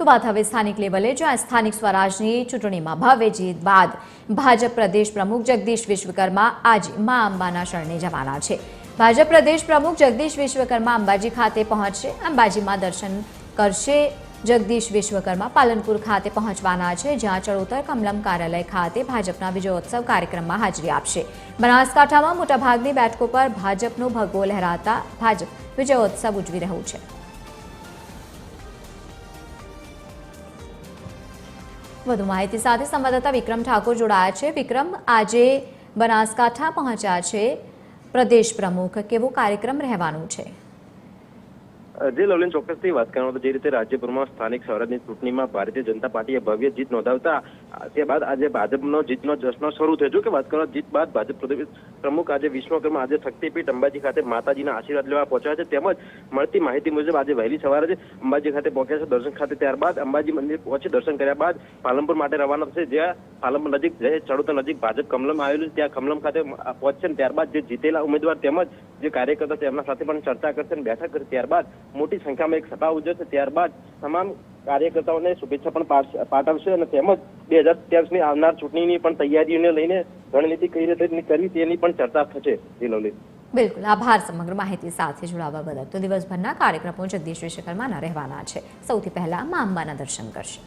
તો વાત હવે સ્થાનિક લેવલે, જ્યાં સ્થાનિક સ્વરાજની ચૂંટણીમાં ભવ્ય જીત બાદ ભાજપ પ્રદેશ પ્રમુખ જગદીશ વિશ્વકર્મા આજે મા અંબાના શરણે જવાના છે। ભાજપ પ્રદેશ પ્રમુખ જગદીશ વિશ્વકર્મા અંબાજી ખાતે પહોંચશે, અંબાજીમાં દર્શન કરશે। જગદીશ વિશ્વકર્મા પાલનપુર ખાતે પહોંચવાના છે, જ્યાં ચડોતર કમલમ કાર્યાલય ખાતે ભાજપના વિજયોત્સવ કાર્યક્રમમાં હાજરી આપશે। બનાસકાંઠામાં મોટાભાગની બેઠકો પર ભાજપનો ભગવો લહેરાતા ભાજપ વિજયોત્સવ ઉજવી રહ્યું છે। વધુ માહિતી સાથે સંવાદદાતા વિક્રમ ઠાકોર જોડાયા છે। વિક્રમ, આજે બનાસકાંઠા પહોંચ્યા છે પ્રદેશ પ્રમુખ, કેવો કાર્યક્રમ રહેવાનો છે? જે લવલીન ચોક્કસથી વાત કરવામાં તો જે રીતે રાજ્યભરમાં સ્થાનિક સ્વરાજની ચૂંટણીમાં ભારતીય જનતા પાર્ટીએ ભવ્ય જીત નોંધાવતા તે બાદ આજે ભાજપનો જીતનો જશ્ન શરૂ થયો। જો કે વાત કરવા જીત બાદ ભાજપ પ્રદેશ પ્રમુખ આજે વિશ્વકર્મા આજે શક્તિપીઠ અંબાજી ખાતે માતાજીના આશીર્વાદ લેવા પહોંચ્યા છે। તેમજ મળતી માહિતી મુજબ આજે વહેલી સવારે અંબાજી ખાતે પહોંચ્યા છે દર્શન ખાતે। ત્યારબાદ અંબાજી મંદિર પહોંચી દર્શન કર્યા બાદ પાલનપુર માટે રવાના થશે, જ્યાં પાલનપુર નજીક ચડોતર નજીક ભાજપ કમલમ આવેલું છે, ત્યાં કમલમ ખાતે પહોંચશે। ત્યારબાદ જે જીતેલા ઉમેદવાર તેમજ જે કાર્યકર્તા છે એમના સાથે પણ ચર્ચા કરશે અને બેઠક કરશે। ત્યારબાદ મોટી સંખ્યામાં એક સભા યોજાશે। ત્યારબાદ તમામ કાર્યકર્તાઓને શુભેચ્છા પણ પાઠવશે અને તેમજ 2023ની આવનાર ચૂંટણીની પણ તૈયારીઓને લઈને રણનીતિ કઈ રીતે કરવી તેની પણ ચર્ચા થશે। બિલકુલ, આભાર સમગ્ર માહિતી સાથે જોડાવા બદલ। તો દિવસભરના કાર્યક્રમો જગદીશ વિશ્વકર્માના રહેવાના છે। સૌથી પહેલા મા અંબાના દર્શન કરશે।